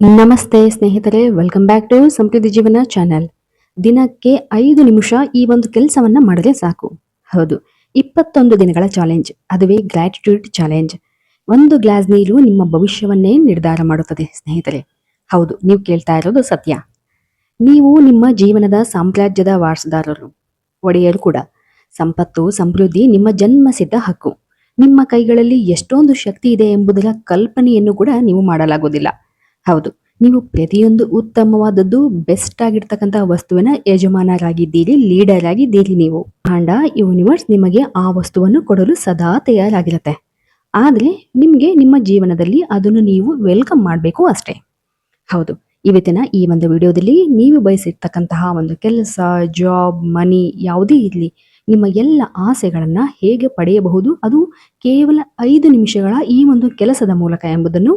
ನಮಸ್ತೆ ಸ್ನೇಹಿತರೆ, welcome back to ಸಮೃದ್ಧಿ ಜೀವನ ಚಾನೆಲ್. ದಿನಕ್ಕೆ 5 ನಿಮಿಷ ಈ ಒಂದು ಕೆಲಸವನ್ನ ಮಾಡಿದ್ರೆ ಸಾಕು. ಹೌದು, 21 ದಿನಗಳ ಚಾಲೆಂಜ್, ಅದುವೇ ಗ್ರಾಟಿಟ್ಯೂಡ್ ಚಾಲೆಂಜ್. ಒಂದು ಗ್ಲಾಸ್ ನೀರು ನಿಮ್ಮ ಭವಿಷ್ಯವನ್ನೇ ನಿರ್ಧಾರ ಮಾಡುತ್ತದೆ ಸ್ನೇಹಿತರೆ. ಹೌದು, ನೀವು ಕೇಳ್ತಾ ಇರೋದು ಸತ್ಯ. ನೀವು ನಿಮ್ಮ ಜೀವನದ ಸಾಮ್ರಾಜ್ಯದ ವಾರಸುದಾರರು, ಒಡೆಯರು ಕೂಡ. ಸಂಪತ್ತು, ಸಮೃದ್ಧಿ ನಿಮ್ಮ ಜನ್ಮಸಿದ್ಧ ಹಕ್ಕು. ನಿಮ್ಮ ಕೈಗಳಲ್ಲಿ ಎಷ್ಟೊಂದು ಶಕ್ತಿ ಇದೆ ಎಂಬುದರ ಕಲ್ಪನೆಯನ್ನು ಕೂಡ ನೀವು ಮಾಡಲಾಗುವುದಿಲ್ಲ. ಹೌದು, ನೀವು ಪ್ರತಿಯೊಂದು ಉತ್ತಮವಾದದ್ದು, ಬೆಸ್ಟ್ ಆಗಿರ್ತಕ್ಕಂಥ ವಸ್ತುವಿನ ಯಜಮಾನರಾಗಿದ್ದೀರಿ, ಲೀಡರ್ ಆಗಿದ್ದೀರಿ ನೀವು. ಬ್ರಹ್ಮಾಂಡ, ಯೂನಿವರ್ಸ್ ನಿಮಗೆ ಆ ವಸ್ತುವನ್ನು ಕೊಡಲು ಸದಾ ತಯಾರಾಗಿರುತ್ತೆ. ಆದ್ರೆ ನಿಮ್ಗೆ ನಿಮ್ಮ ಜೀವನದಲ್ಲಿ ಅದನ್ನು ನೀವು ವೆಲ್ಕಮ್ ಮಾಡಬೇಕು ಅಷ್ಟೇ. ಹೌದು, ಇವತ್ತಿನ ಈ ಒಂದು ವಿಡಿಯೋದಲ್ಲಿ ನೀವು ಬಯಸಿರ್ತಕ್ಕಂತಹ ಒಂದು ಕೆಲಸ, ಜಾಬ್, ಮನಿ ಯಾವುದೇ ಇರಲಿ, ನಿಮ್ಮ ಎಲ್ಲ ಆಸೆಗಳನ್ನ ಹೇಗೆ ಪಡೆಯಬಹುದು, ಅದು ಕೇವಲ 5 ನಿಮಿಷಗಳ ಈ ಒಂದು ಕೆಲಸದ ಮೂಲಕ ಎಂಬುದನ್ನು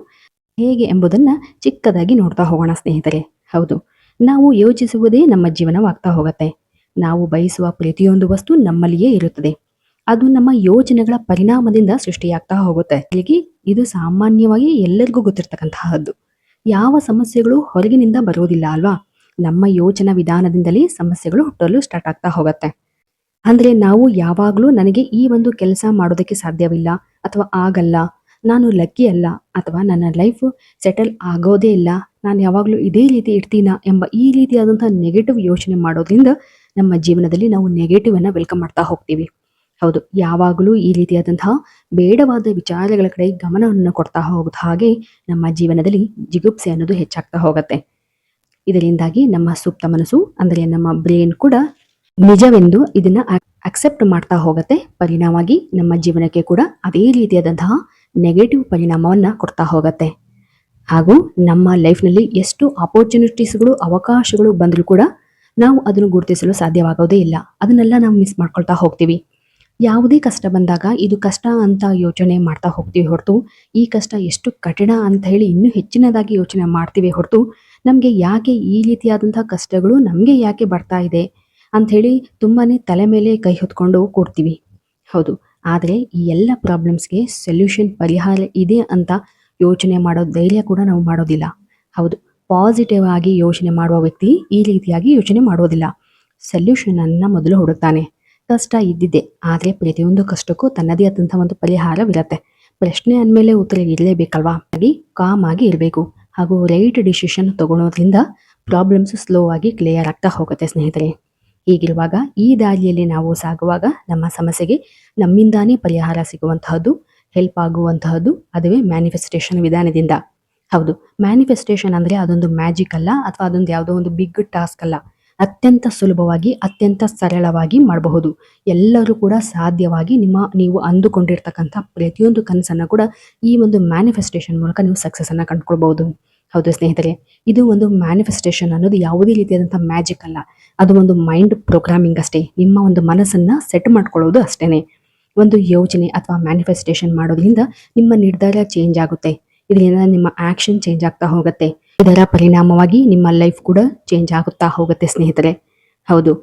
ಹೇಗೆ ಎಂಬುದನ್ನ ಚಿಕ್ಕದಾಗಿ ನೋಡ್ತಾ ಹೋಗೋಣ ಸ್ನೇಹಿತರೆ. ಹೌದು, ನಾವು ಯೋಚಿಸುವುದೇ ನಮ್ಮ ಜೀವನವಾಗ್ತಾ ಹೋಗುತ್ತೆ. ನಾವು ಬಯಸುವ ಪ್ರತಿಯೊಂದು ವಸ್ತು ನಮ್ಮಲ್ಲಿಯೇ ಇರುತ್ತದೆ. ಅದು ನಮ್ಮ ಯೋಚನೆಗಳ ಪರಿಣಾಮದಿಂದ ಸೃಷ್ಟಿಯಾಗ್ತಾ ಹೋಗುತ್ತೆ. ಹೀಗೆ ಇದು ಸಾಮಾನ್ಯವಾಗಿ ಎಲ್ಲರಿಗೂ ಗೊತ್ತಿರ್ತಕ್ಕಂತಹದ್ದು. ಯಾವ ಸಮಸ್ಯೆಗಳು ಹೊರಗಿನಿಂದ ಬರುವುದಿಲ್ಲ ಅಲ್ವಾ? ನಮ್ಮ ಯೋಚನಾ ವಿಧಾನದಿಂದಲೇ ಸಮಸ್ಯೆಗಳು ಹುಟ್ಟಲು ಸ್ಟಾರ್ಟ್ ಆಗ್ತಾ ಹೋಗುತ್ತೆ. ಅಂದ್ರೆ ನಾವು ಯಾವಾಗ್ಲೂ ನನಗೆ ಈ ಒಂದು ಕೆಲಸ ಮಾಡೋದಕ್ಕೆ ಸಾಧ್ಯವಿಲ್ಲ, ಅಥವಾ ಆಗಲ್ಲ, ನಾನು ಲಕ್ಕಿ ಅಲ್ಲ, ಅಥವಾ ನನ್ನ ಲೈಫ್ ಸೆಟಲ್ ಆಗೋದೇ ಇಲ್ಲ, ನಾನು ಯಾವಾಗಲೂ ಇದೇ ರೀತಿ ಇರ್ತೀನ ಎಂಬ ಈ ರೀತಿಯಾದಂತಹ ನೆಗೆಟಿವ್ ಯೋಚನೆ ಮಾಡೋದ್ರಿಂದ ನಮ್ಮ ಜೀವನದಲ್ಲಿ ನಾವು ನೆಗೆಟಿವ್ ಅನ್ನ ವೆಲ್ಕಮ್ ಮಾಡ್ತಾ ಹೋಗ್ತೀವಿ. ಹೌದು, ಯಾವಾಗಲೂ ಈ ರೀತಿಯಾದಂತಹ ಬೇಡವಾದ ವಿಚಾರಗಳ ಕಡೆ ಗಮನವನ್ನು ಕೊಡ್ತಾ ಹೋಗುತ್ತ ಹಾಗೆ ನಮ್ಮ ಜೀವನದಲ್ಲಿ ಜಿಗುಪ್ಸೆ ಅನ್ನೋದು ಹೆಚ್ಚಾಗ್ತಾ ಹೋಗುತ್ತೆ. ಇದರಿಂದಾಗಿ ನಮ್ಮ ಸುಪ್ತ ಮನಸ್ಸು, ಅಂದರೆ ನಮ್ಮ ಬ್ರೇನ್ ಕೂಡ ನಿಜವೆಂದು ಇದನ್ನ ಅಕ್ಸೆಪ್ಟ್ ಮಾಡ್ತಾ ಹೋಗುತ್ತೆ. ಪರಿಣಾಮವಾಗಿ ನಮ್ಮ ಜೀವನಕ್ಕೆ ಕೂಡ ಅದೇ ರೀತಿಯಾದಂತಹ ನೆಗೆಟಿವ್ ಪರಿಣಾಮವನ್ನ ಕೊಡ್ತಾ ಹೋಗುತ್ತೆ. ಹಾಗೂ ನಮ್ಮ ಲೈಫ್ನಲ್ಲಿ ಎಷ್ಟು ಆಪರ್ಚುನಿಟೀಸ್ಗಳು, ಅವಕಾಶಗಳು ಬಂದರೂ ಕೂಡ ನಾವು ಅದನ್ನು ಗುರುತಿಸಲು ಸಾಧ್ಯವಾಗೋದೇ ಇಲ್ಲ. ಅದನ್ನೆಲ್ಲ ನಾವು ಮಿಸ್ ಮಾಡ್ಕೊಳ್ತಾ ಹೋಗ್ತೀವಿ. ಯಾವುದೇ ಕಷ್ಟ ಬಂದಾಗ ಇದು ಕಷ್ಟ ಅಂತ ಯೋಚನೆ ಮಾಡ್ತಾ ಹೋಗ್ತೀವಿ ಹೊರತು, ಈ ಕಷ್ಟ ಎಷ್ಟು ಕಠಿಣ ಅಂತ ಹೇಳಿ ಇನ್ನೂ ಹೆಚ್ಚಿನದಾಗಿ ಯೋಚನೆ ಮಾಡ್ತೀವಿ ಹೊರತು, ನಮಗೆ ಯಾಕೆ ಈ ರೀತಿಯಾದಂತಹ ಕಷ್ಟಗಳು ನಮಗೆ ಯಾಕೆ ಬರ್ತಾ ಇದೆ ಅಂತ ಹೇಳಿ ತುಂಬಾನೇ ತಲೆ ಮೇಲೆ ಕೈ ಹೊತ್ಕೊಂಡು ಕೂಡ್ತೀವಿ. ಹೌದು, ಆದರೆ ಈ ಎಲ್ಲ ಪ್ರಾಬ್ಲಮ್ಸ್ಗೆ ಸೊಲ್ಯೂಷನ್, ಪರಿಹಾರ ಇದೆ ಅಂತ ಯೋಚನೆ ಮಾಡೋ ಧೈರ್ಯ ಕೂಡ ನಾವು ಮಾಡೋದಿಲ್ಲ. ಹೌದು, ಪಾಸಿಟಿವ್ ಆಗಿ ಯೋಚನೆ ಮಾಡುವ ವ್ಯಕ್ತಿ ಈ ರೀತಿಯಾಗಿ ಯೋಚನೆ ಮಾಡೋದಿಲ್ಲ. ಸೊಲ್ಯೂಷನ್ ಅನ್ನ ಮೊದಲು ಹುಡುಕ್ತಾನೆ. ಕಷ್ಟ ಇದ್ದಿದ್ದೆ, ಆದರೆ ಪ್ರತಿಯೊಂದು ಕಷ್ಟಕ್ಕೂ ತನ್ನದೇ ಆದಂತಹ ಒಂದು ಪರಿಹಾರವಿರುತ್ತೆ. ಪ್ರಶ್ನೆ ಅಂದಮೇಲೆ ಉತ್ತರ ಇರಲೇಬೇಕಲ್ವಾ? ಹಾಗೆ ಕಾಮ್ ಆಗಿ ಇರಬೇಕು, ಹಾಗೂ ರೈಟ್ ಡಿಸಿಷನ್ ತಗೊಳ್ಳೋದ್ರಿಂದ ಪ್ರಾಬ್ಲಮ್ಸ್ ಸ್ಲೋ ಆಗಿ ಕ್ಲಿಯರ್ ಆಗ್ತಾ ಹೋಗುತ್ತೆ ಸ್ನೇಹಿತರೆ. ಹೀಗಿರುವಾಗ ಈ ದಾರಿಯಲ್ಲಿ ನಾವು ಸಾಗುವಾಗ ನಮ್ಮ ಸಮಸ್ಯೆಗೆ ನಮ್ಮಿಂದಾನೇ ಪರಿಹಾರ ಸಿಗುವಂತಹದ್ದು, ಹೆಲ್ಪ್ ಆಗುವಂತಹದ್ದು, ಅದುವೇ ಮ್ಯಾನಿಫೆಸ್ಟೇಷನ್ ವಿಧಾನದಿಂದ. ಹೌದು, ಮ್ಯಾನಿಫೆಸ್ಟೇಷನ್ ಅಂದ್ರೆ ಅದೊಂದು ಮ್ಯಾಜಿಕ್ ಅಲ್ಲ, ಅಥವಾ ಅದೊಂದು ಯಾವುದೋ ಒಂದು ಬಿಗ್ ಟಾಸ್ಕ್ ಅಲ್ಲ. ಅತ್ಯಂತ ಸುಲಭವಾಗಿ, ಅತ್ಯಂತ ಸರಳವಾಗಿ ಮಾಡಬಹುದು. ಎಲ್ಲರೂ ಕೂಡ ಸಾಧ್ಯವಾಗಿ ನೀವು ಅಂದುಕೊಂಡಿರ್ತಕ್ಕಂಥ ಪ್ರತಿಯೊಂದು ಕನಸನ್ನ ಕೂಡ ಈ ಒಂದು ಮ್ಯಾನಿಫೆಸ್ಟೇಷನ್ ಮೂಲಕ ನೀವು ಸಕ್ಸಸ್ ಅನ್ನ ಕಂಡುಕೊಳ್ಬಹುದು. ಹೌದು ಸ್ನೇಹಿತರೆ, ಇದು ಒಂದು ಮ್ಯಾನಿಫೆಸ್ಟೇಷನ್ ಅನ್ನೋದು ಯಾವುದೇ ರೀತಿಯಾದಂತಹ ಮ್ಯಾಜಿಕ್ ಅಲ್ಲ. ಅದು ಒಂದು ಮೈಂಡ್ ಪ್ರೋಗ್ರಾಮಿಂಗ್ ಅಷ್ಟೇ. ನಿಮ್ಮ ಒಂದು ಮನಸ್ಸನ್ನ ಸೆಟ್ ಮಾಡ್ಕೊಳ್ಳೋದು ಅಷ್ಟೇನೆ. ಒಂದು ಯೋಚನೆ ಅಥವಾ ಮ್ಯಾನಿಫೆಸ್ಟೇಷನ್ ಮಾಡೋದ್ರಿಂದ ನಿಮ್ಮ ನಿರ್ಧಾರ ಚೇಂಜ್ ಆಗುತ್ತೆ. ಇದರಿಂದ ನಿಮ್ಮ ಆಕ್ಷನ್ ಚೇಂಜ್ ಆಗ್ತಾ ಹೋಗುತ್ತೆ. ಇದರ ಪರಿಣಾಮವಾಗಿ ನಿಮ್ಮ ಲೈಫ್ ಕೂಡ ಚೇಂಜ್ ಆಗುತ್ತಾ ಹೋಗುತ್ತೆ ಸ್ನೇಹಿತರೆ. ಹೌದು,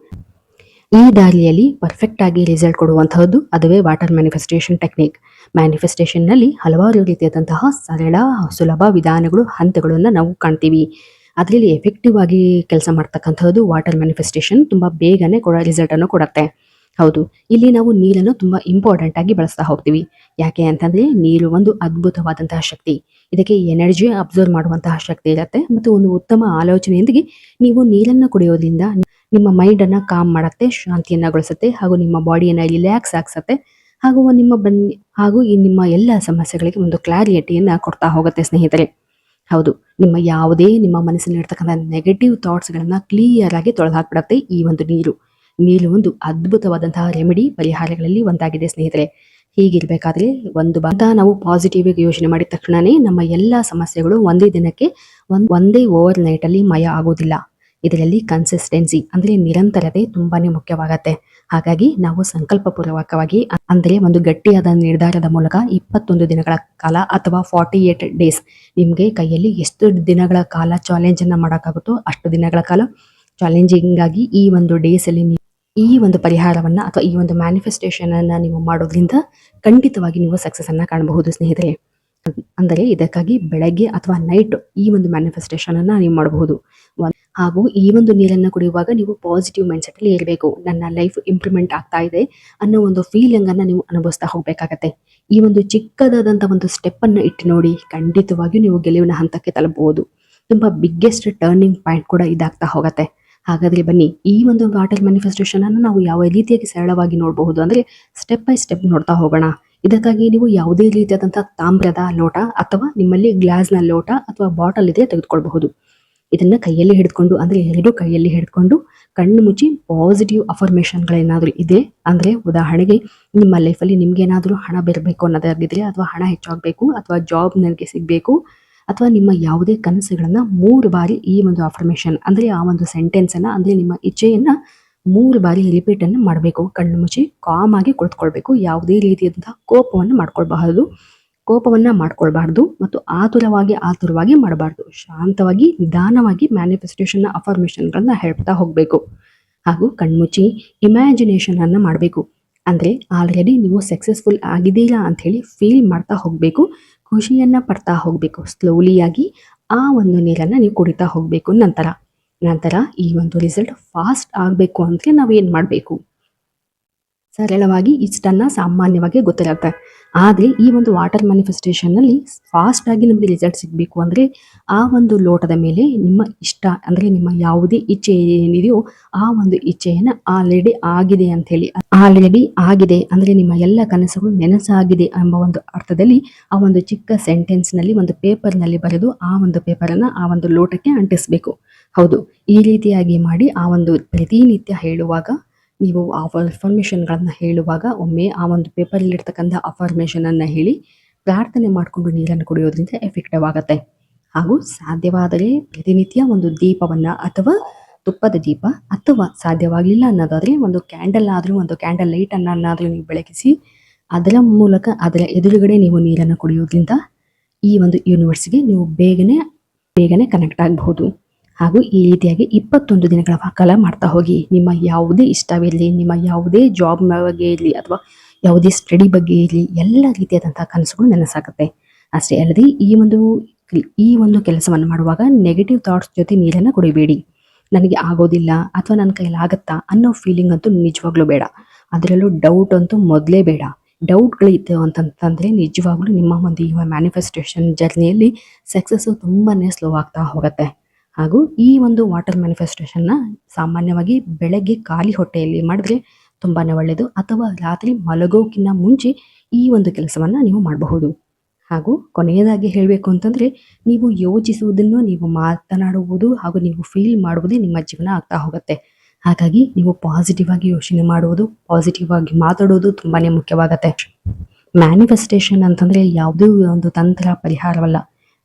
ಈ ದಾರಿಯಲ್ಲಿ ಪರ್ಫೆಕ್ಟ್ ಆಗಿ ರಿಸಲ್ಟ್ ಕೊಡುವಂತಹದ್ದು ಅದುವೇ ವಾಟರ್ ಮ್ಯಾನಿಫೆಸ್ಟೇಷನ್ ಟೆಕ್ನಿಕ್. ಮ್ಯಾನಿಫೆಸ್ಟೇಷನ್ ನಲ್ಲಿ ಹಲವಾರು ರೀತಿಯಾದಂತಹ ಸರಳ, ಸುಲಭ ವಿಧಾನಗಳು, ಹಂತಗಳನ್ನ ನಾವು ಕಾಣ್ತೀವಿ. ಅದರಲ್ಲಿ ಎಫೆಕ್ಟಿವ್ ಆಗಿ ಕೆಲಸ ಮಾಡ್ತಕ್ಕಂಥದ್ದು ವಾಟರ್ ಮ್ಯಾನಿಫೆಸ್ಟೇಷನ್ ತುಂಬಾ ಬೇಗನೆ ರಿಸಲ್ಟ್ ಅನ್ನು ಕೊಡುತ್ತೆ. ಹೌದು, ಇಲ್ಲಿ ನಾವು ನೀರನ್ನು ತುಂಬಾ ಇಂಪಾರ್ಟೆಂಟ್ ಆಗಿ ಬಳಸ್ತಾ ಹೋಗ್ತೀವಿ. ಯಾಕೆ ಅಂತಂದ್ರೆ ನೀರು ಒಂದು ಅದ್ಭುತವಾದಂತಹ ಶಕ್ತಿ. ಇದಕ್ಕೆ ಎನರ್ಜಿ ಅಬ್ಸರ್ವ್ ಮಾಡುವಂತಹ ಶಕ್ತಿ ಇರುತ್ತೆ. ಮತ್ತು ಒಂದು ಉತ್ತಮ ಆಲೋಚನೆಯೊಂದಿಗೆ ನೀವು ನೀರನ್ನು ಕುಡಿಯೋದ್ರಿಂದ ನಿಮ್ಮ ಮೈಂಡ್ ಅನ್ನ ಕಾಮ್ ಮಾಡುತ್ತೆ, ಶಾಂತಿಯನ್ನಗೊಳಿಸುತ್ತೆ, ಹಾಗೂ ನಿಮ್ಮ ಬಾಡಿಯನ್ನ ರಿಲ್ಯಾಕ್ಸ್ ಆಗಿಸುತ್ತೆ, ಹಾಗೂ ನಿಮ್ಮ ಎಲ್ಲ ಸಮಸ್ಯೆಗಳಿಗೆ ಒಂದು ಕ್ಲಾರಿಟಿಯನ್ನ ಕೊಡ್ತಾ ಹೋಗುತ್ತೆ ಸ್ನೇಹಿತರೆ. ಹೌದು, ನಿಮ್ಮ ಮನಸ್ಸಿನಲ್ಲಿ ಇರ್ತಕ್ಕಂಥ ನೆಗೆಟಿವ್ ಥಾಟ್ಸ್ಗಳನ್ನ ಕ್ಲಿಯರ್ ಆಗಿ ತೊಳೆದು ಹಾಕ್ಬಿಡತ್ತೆ ಈ ಒಂದು ನೀರು. ನೀರು ಒಂದು ಅದ್ಭುತವಾದಂತಹ ರೆಮಿಡಿ, ಪರಿಹಾರಗಳಲ್ಲಿ ಒಂದಾಗಿದೆ ಸ್ನೇಹಿತರೆ. ಹೀಗಿರ್ಬೇಕಾದ್ರೆ ನಾವು ಪಾಸಿಟಿವ್ ಆಗಿ ಯೋಚನೆ ಮಾಡಿದ ತಕ್ಷಣನೇ ನಮ್ಮ ಎಲ್ಲಾ ಸಮಸ್ಯೆಗಳು ಒಂದೇ ದಿನಕ್ಕೆ, ಒಂದೇ ಓವರ್ ನೈಟ್ ಅಲ್ಲಿ ಮಯ ಆಗೋದಿಲ್ಲ. ಇದರಲ್ಲಿ ಕನ್ಸಿಸ್ಟೆನ್ಸಿ ಅಂದ್ರೆ ನಿರಂತರತೆ ತುಂಬಾನೇ ಮುಖ್ಯವಾಗತ್ತೆ. ಹಾಗಾಗಿ ನಾವು ಸಂಕಲ್ಪಪೂರ್ವಕವಾಗಿ, ಅಂದ್ರೆ ಒಂದು ಗಟ್ಟಿಯಾದ ನಿರ್ಧಾರದ ಮೂಲಕ 21 ದಿನಗಳ ಕಾಲ ಅಥವಾ 48 ಡೇಸ್, ನಿಮ್ಗೆ ಕೈಯಲ್ಲಿ ಎಷ್ಟು ದಿನಗಳ ಕಾಲ ಚಾಲೆಂಜ್ ಅನ್ನ ಮಾಡಕ್ಕಾಗುತ್ತೋ ಅಷ್ಟು ದಿನಗಳ ಕಾಲ ಚಾಲೆಂಜಿಂಗ್ ಆಗಿ ಈ ಒಂದು ಡೇಸ್ ಅಲ್ಲಿ ಈ ಒಂದು ಪರಿಹಾರವನ್ನ ಅಥವಾ ಈ ಒಂದು ಮ್ಯಾನಿಫೆಸ್ಟೇಷನ್ ಅನ್ನ ನೀವು ಮಾಡೋದ್ರಿಂದ ಖಂಡಿತವಾಗಿ ನೀವು ಸಕ್ಸಸ್ ಅನ್ನ ಕಾಣಬಹುದು ಸ್ನೇಹಿತರೆ. ಅಂದರೆ ಇದಕ್ಕಾಗಿ ಬೆಳಗ್ಗೆ ಅಥವಾ ನೈಟ್ ಈ ಒಂದು ಮ್ಯಾನಿಫೆಸ್ಟೇಷನ್ ಅನ್ನ ನೀವು ಮಾಡಬಹುದು. ಹಾಗೂ ಈ ಒಂದು ನೀರನ್ನು ಕುಡಿಯುವಾಗ ನೀವು ಪಾಸಿಟಿವ್ ಮೈಂಡ್ಸೆಟ್ ಅಲ್ಲಿ ಇರಬೇಕು. ನನ್ನ ಲೈಫ್ ಇಂಪ್ರೂವ್ಮೆಂಟ್ ಆಗ್ತಾ ಇದೆ ಅನ್ನೋ ಒಂದು ಫೀಲಿಂಗ್ ಅನ್ನ ನೀವು ಅನುಭವಿಸ್ತಾ ಹೋಗ್ಬೇಕಾಗತ್ತೆ. ಈ ಒಂದು ಚಿಕ್ಕದಾದಂತ ಒಂದು ಸ್ಟೆಪ್ ಅನ್ನು ಇಟ್ಟು ನೋಡಿ, ಖಂಡಿತವಾಗಿಯೂ ನೀವು ಗೆಲುವಿನ ಹಂತಕ್ಕೆ ತಲುಪಬಹುದು. ತುಂಬಾ ಬಿಗ್ಗೆಸ್ಟ್ ಟರ್ನಿಂಗ್ ಪಾಯಿಂಟ್ ಕೂಡ ಇದಾಗ್ತಾ ಹೋಗತ್ತೆ. ಹಾಗಾದ್ರೆ ಬನ್ನಿ, ಈ ಒಂದು ವಾಟರ್ ಮ್ಯಾನಿಫೆಸ್ಟೇಷನ್ ಅನ್ನು ನಾವು ಯಾವ ರೀತಿಯಾಗಿ ಸರಳವಾಗಿ ನೋಡಬಹುದು ಅಂದ್ರೆ ಸ್ಟೆಪ್ ಬೈ ಸ್ಟೆಪ್ ನೋಡ್ತಾ ಹೋಗೋಣ. ಇದಕ್ಕಾಗಿ ನೀವು ಯಾವುದೇ ರೀತಿಯಾದಂತಹ ತಾಮ್ರದ ಲೋಟ ಅಥವಾ ನಿಮ್ಮಲ್ಲಿ ಗ್ಲಾಸ್ನ ಲೋಟ ಅಥವಾ ಬಾಟಲ್ ಇದೆ ತೆಗೆದುಕೊಳ್ಳಬಹುದು. ಇದನ್ನ ಕೈಯಲ್ಲಿ ಹಿಡಿದುಕೊಂಡು ಅಂದ್ರೆ ಎರಡು ಕೈಯಲ್ಲಿ ಹಿಡಿದುಕೊಂಡು ಕಣ್ಣು ಮುಚ್ಚಿ ಪಾಸಿಟಿವ್ ಅಫರ್ಮೇಷನ್ಗಳೇನಾದ್ರೂ ಇದೆ ಅಂದ್ರೆ, ಉದಾಹರಣೆಗೆ ನಿಮ್ಮ ಲೈಫಲ್ಲಿ ನಿಮ್ಗೇನಾದ್ರೂ ಹಣ ಬರಬೇಕು ಅನ್ನೋದಾಗಿದ್ರೆ, ಅಥವಾ ಹಣ ಹೆಚ್ಚಾಗಬೇಕು, ಅಥವಾ ಜಾಬ್ ನನಗೆ ಸಿಗಬೇಕು, ಅಥವಾ ನಿಮ್ಮ ಯಾವುದೇ ಕನಸುಗಳನ್ನ 3 ಬಾರಿ ಈ ಒಂದು ಅಫರ್ಮೇಷನ್ ಅಂದ್ರೆ ಆ ಒಂದು ಸೆಂಟೆನ್ಸ್ ಅನ್ನ ಅಂದ್ರೆ ನಿಮ್ಮ ಇಚ್ಛೆಯನ್ನ 3 ಬಾರಿ ರಿಪೀಟ್ ಅನ್ನು ಮಾಡಬೇಕು. ಕಣ್ಣು ಮುಚ್ಚಿ ಕಾಮ್ ಆಗಿ ಕುಳಿತುಕೊಳ್ಬೇಕು. ಯಾವುದೇ ರೀತಿಯಾದಂತಹ ಕೋಪವನ್ನ ಮಾಡ್ಕೊಳ್ಬಾರ್ದು ಮತ್ತು ಆತುರವಾಗಿ ಮಾಡಬಾರ್ದು. ಶಾಂತವಾಗಿ ನಿಧಾನವಾಗಿ ಮ್ಯಾನಿಫೆಸ್ಟೇಷನ್ ಅಫರ್ಮೇಷನ್ಗಳನ್ನ ಹೇಳ್ತಾ ಹೋಗ್ಬೇಕು. ಹಾಗೂ ಕಣ್ಮುಚ್ಚಿ ಇಮ್ಯಾಜಿನೇಷನ್ ಅನ್ನ ಮಾಡಬೇಕು. ಅಂದ್ರೆ ಆಲ್ರೆಡಿ ನೀವು ಸಕ್ಸಸ್ಫುಲ್ ಆಗಿದ್ದೀರಾ ಅಂತ ಹೇಳಿ ಫೀಲ್ ಮಾಡ್ತಾ ಹೋಗ್ಬೇಕು. ಖುಷಿಯನ್ನ ಪಡ್ತಾ ಹೋಗ್ಬೇಕು. ಸ್ಲೋಲಿಯಾಗಿ ಆ ಒಂದು ನೀರನ್ನ ನೀವು ಕುಡಿತಾ ಹೋಗ್ಬೇಕು. ನಂತರ ಈ ಒಂದು ರಿಸಲ್ಟ್ ಫಾಸ್ಟ್ ಆಗಬೇಕು ಅಂದ್ರೆ ನಾವು ಏನ್ ಮಾಡಬೇಕು? ಸರಳವಾಗಿ ಇಷ್ಟನ್ನ ಸಾಮಾನ್ಯವಾಗಿ ಗೊತ್ತಿರುತ್ತೆ. ಆದರೆ ಈ ಒಂದು ವಾಟರ್ ಮ್ಯಾನಿಫೆಸ್ಟೇಷನ್ ನಲ್ಲಿ ಫಾಸ್ಟ್ ಆಗಿ ನಮಗೆ ರಿಸಲ್ಟ್ ಸಿಗಬೇಕು ಅಂದ್ರೆ ಆ ಒಂದು ಲೋಟದ ಮೇಲೆ ನಿಮ್ಮ ಇಷ್ಟ ಅಂದ್ರೆ ನಿಮ್ಮ ಯಾವುದೇ ಇಚ್ಛೆ ಏನಿದೆಯೋ ಆ ಒಂದು ಇಚ್ಛೆಯನ್ನ ಆಲ್ರೆಡಿ ಆಗಿದೆ ಅಂದ್ರೆ ನಿಮ್ಮ ಎಲ್ಲ ಕನಸುಗಳು ನೆನಸಾಗಿದೆ ಎಂಬ ಒಂದು ಅರ್ಥದಲ್ಲಿ ಆ ಒಂದು ಚಿಕ್ಕ ಸೆಂಟೆನ್ಸ್ ನಲ್ಲಿ ಒಂದು ಪೇಪರ್ ನಲ್ಲಿ ಬರೆದು ಆ ಒಂದು ಪೇಪರ್ ಅನ್ನ ಆ ಒಂದು ಲೋಟಕ್ಕೆ ಅಂಟಿಸಬೇಕು. ಹೌದು, ಈ ರೀತಿಯಾಗಿ ಮಾಡಿ ಆ ಒಂದು ಪ್ರತಿನಿತ್ಯ ಹೇಳುವಾಗ, ನೀವು ಆ ಅಫರ್ಮೇಷನ್ಗಳನ್ನ ಹೇಳುವಾಗ ಒಮ್ಮೆ ಆ ಒಂದು ಪೇಪರಲ್ಲಿ ಇರ್ತಕ್ಕಂಥ ಅಫರ್ಮೇಷನ್ ಅನ್ನ ಹೇಳಿ ಪ್ರಾರ್ಥನೆ ಮಾಡಿಕೊಂಡು ನೀರನ್ನು ಕುಡಿಯೋದ್ರಿಂದ ಎಫೆಕ್ಟಿವ್ ಆಗುತ್ತೆ. ಹಾಗೂ ಸಾಧ್ಯವಾದರೆ ಪ್ರತಿನಿತ್ಯ ಒಂದು ದೀಪವನ್ನ ಅಥವಾ ತುಪ್ಪದ ದೀಪ, ಅಥವಾ ಸಾಧ್ಯವಾಗಿಲ್ಲ ಅನ್ನೋದಾದ್ರೆ ಒಂದು ಕ್ಯಾಂಡಲ್ ಲೈಟ್ ಅನ್ನಾದ್ರೂ ನೀವು ಬೆಳಗಿಸಿ ಅದರ ಮೂಲಕ ಅದರ ಎದುರುಗಡೆ ನೀವು ನೀರನ್ನು ಕುಡಿಯೋದ್ರಿಂದ ಈ ಒಂದು ಯೂನಿವರ್ಸ್ಗೆ ನೀವು ಬೇಗನೆ ಕನೆಕ್ಟ್ ಆಗಬಹುದು. ಹಾಗೂ ಈ ರೀತಿಯಾಗಿ 21 ದಿನಗಳ ಕಾಲ ಮಾಡ್ತಾ ಹೋಗಿ. ನಿಮ್ಮ ಯಾವುದೇ ಇಷ್ಟವಿರಲಿ, ನಿಮ್ಮ ಯಾವುದೇ ಜಾಬ್ ಬಗ್ಗೆ ಇರಲಿ, ಅಥವಾ ಯಾವುದೇ ಸ್ಟಡಿ ಬಗ್ಗೆ ಇರಲಿ, ಎಲ್ಲ ರೀತಿಯಾದಂತಹ ಕನಸುಗಳು ನನಸಾಗುತ್ತೆ. ಅಷ್ಟೇ ಅಲ್ಲದೆ ಈ ಒಂದು ಕೆಲಸವನ್ನು ಮಾಡುವಾಗ ನೆಗೆಟಿವ್ ಥಾಟ್ಸ್ ಜೊತೆ ನೀರನ್ನು ಕುಡಿಬೇಡಿ. ನನಗೆ ಆಗೋದಿಲ್ಲ ಅಥವಾ ನನ್ನ ಕೈಲಾಗತ್ತಾ ಅನ್ನೋ ಫೀಲಿಂಗ್ ಅಂತೂ ನಿಜವಾಗ್ಲೂ ಬೇಡ. ಅದರಲ್ಲೂ ಡೌಟ್ ಅಂತೂ ಮೊದಲೇ ಬೇಡ. ಡೌಟ್ಗಳಿತ್ತು ಅಂತಂತಂದ್ರೆ ನಿಜವಾಗ್ಲೂ ನಿಮ್ಮ ಒಂದು ಈ ಮ್ಯಾನಿಫೆಸ್ಟೇಷನ್ ಜರ್ನಿಯಲ್ಲಿ ಸಕ್ಸಸ್ ತುಂಬಾನೇ ಸ್ಲೋ ಆಗ್ತಾ ಹೋಗುತ್ತೆ. ಹಾಗೂ ಈ ಒಂದು ವಾಟರ್ ಮ್ಯಾನಿಫೆಸ್ಟೇಷನ್ನ ಸಾಮಾನ್ಯವಾಗಿ ಬೆಳಗ್ಗೆ ಖಾಲಿ ಹೊಟ್ಟೆಯಲ್ಲಿ ಮಾಡಿದ್ರೆ ತುಂಬಾನೇ ಒಳ್ಳೆಯದು, ಅಥವಾ ರಾತ್ರಿ ಮಲಗೋಕ್ಕಿಂತ ಮುಂಚೆ ಈ ಒಂದು ಕೆಲಸವನ್ನ ನೀವು ಮಾಡಬಹುದು. ಹಾಗೂ ಕೊನೆಯದಾಗಿ ಹೇಳಬೇಕು ಅಂತಂದ್ರೆ, ನೀವು ಯೋಚಿಸುವುದನ್ನು ನೀವು ಮಾತನಾಡುವುದು ಹಾಗೂ ನೀವು ಫೀಲ್ ಮಾಡುವುದೇ ನಿಮ್ಮ ಜೀವನ ಆಗ್ತಾ ಹೋಗುತ್ತೆ. ಹಾಗಾಗಿ ನೀವು ಪಾಸಿಟಿವ್ ಆಗಿ ಯೋಚನೆ ಮಾಡುವುದು, ಪಾಸಿಟಿವ್ ಆಗಿ ಮಾತಾಡೋದು ತುಂಬಾನೇ ಮುಖ್ಯವಾಗತ್ತೆ. ಮ್ಯಾನಿಫೆಸ್ಟೇಷನ್ ಅಂತಂದ್ರೆ ಯಾವುದೇ ಒಂದು ತಂತ್ರ ಪರಿಹಾರವಲ್ಲ.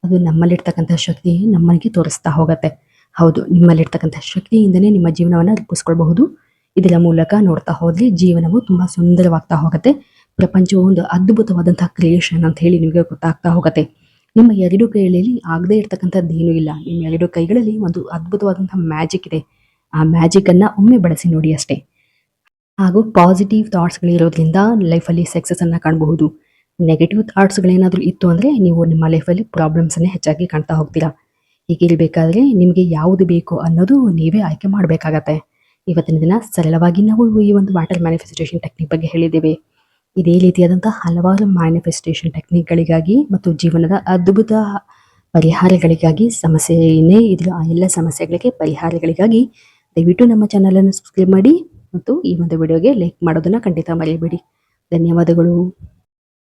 ಅದು ನಮ್ಮಲ್ಲಿರ್ತಕ್ಕಂಥ ಶಕ್ತಿ ನಮ್ಮನಿಗೆ ತೋರಿಸ್ತಾ ಹೋಗುತ್ತೆ. ಹೌದು, ನಿಮ್ಮಲ್ಲಿರ್ತಕ್ಕಂಥ ಶಕ್ತಿಯಿಂದನೇ ನಿಮ್ಮ ಜೀವನವನ್ನು ರೂಪಿಸ್ಕೊಳ್ಬಹುದು. ಇದರ ಮೂಲಕ ನೋಡ್ತಾ ಹೋದ್ರೆ ಜೀವನವು ತುಂಬಾ ಸುಂದರವಾಗ್ತಾ ಹೋಗುತ್ತೆ. ಪ್ರಪಂಚವು ಒಂದು ಅದ್ಭುತವಾದಂತಹ ಕ್ರಿಯೇಷನ್ ಅಂತ ಹೇಳಿ ನಿಮಗೆ ಗೊತ್ತಾಗ್ತಾ ಹೋಗುತ್ತೆ. ನಿಮ್ಮ 2 ಕೈಗಳಲ್ಲಿ ಆಗದೆ ಇರ್ತಕ್ಕಂಥದ್ದು ಏನೂ ಇಲ್ಲ. ನಿಮ್ಮ 2 ಕೈಗಳಲ್ಲಿ ಒಂದು ಅದ್ಭುತವಾದಂತಹ ಮ್ಯಾಜಿಕ್ ಇದೆ. ಆ ಮ್ಯಾಜಿಕ್ ಅನ್ನ ಒಮ್ಮೆ ಬಳಸಿ ನೋಡಿ ಅಷ್ಟೇ. ಹಾಗೂ ಪಾಸಿಟಿವ್ ಥಾಟ್ಸ್ಗಳಿರೋದ್ರಿಂದ ಲೈಫಲ್ಲಿ ಸಕ್ಸಸ್ ಅನ್ನ ಕಾಣಬಹುದು. ನೆಗೆಟಿವ್ ಥಾಟ್ಸ್ಗಳೇನಾದರೂ ಇತ್ತು ಅಂದರೆ ನೀವು ನಿಮ್ಮ ಲೈಫಲ್ಲಿ ಪ್ರಾಬ್ಲಮ್ಸನ್ನೇ ಹೆಚ್ಚಾಗಿ ಕಾಣ್ತಾ ಹೋಗ್ತೀರಾ. ಹೀಗಿರಬೇಕಾದ್ರೆ ನಿಮಗೆ ಯಾವುದು ಬೇಕು ಅನ್ನೋದು ನೀವೇ ಆಯ್ಕೆ ಮಾಡಬೇಕಾಗತ್ತೆ. ಇವತ್ತಿನ ದಿನ ಸರಳವಾಗಿ ನಾವು ಈ ಒಂದು ವಾಟರ್ ಮ್ಯಾನಿಫೆಸ್ಟೇಷನ್ ಟೆಕ್ನಿಕ್ ಬಗ್ಗೆ ಹೇಳಿದ್ದೇವೆ. ಇದೇ ರೀತಿಯಾದಂತಹ ಹಲವಾರು ಮ್ಯಾನಿಫೆಸ್ಟೇಷನ್ ಟೆಕ್ನಿಕ್ಗಳಿಗಾಗಿ ಮತ್ತು ಜೀವನದ ಅದ್ಭುತ ಪರಿಹಾರಗಳಿಗಾಗಿ ಆ ಎಲ್ಲ ಸಮಸ್ಯೆಗಳಿಗೆ ಪರಿಹಾರಗಳಿಗಾಗಿ ದಯವಿಟ್ಟು ನಮ್ಮ ಚಾನಲನ್ನು ಸಬ್ಸ್ಕ್ರೈಬ್ ಮಾಡಿ ಮತ್ತು ಈ ಒಂದು ವಿಡಿಯೋಗೆ ಲೈಕ್ ಮಾಡೋದನ್ನು ಖಂಡಿತ ಮರೆಯಬೇಡಿ. ಧನ್ಯವಾದಗಳು.